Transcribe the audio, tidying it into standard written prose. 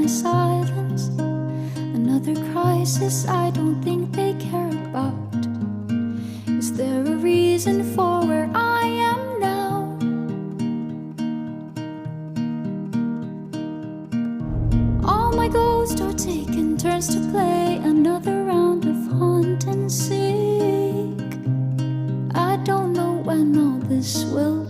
my silence. Another crisis I don't think they care about. Is there a reason for where I am now? All my ghosts are taking turns to play another round of haunt and seek. I don't know when all this will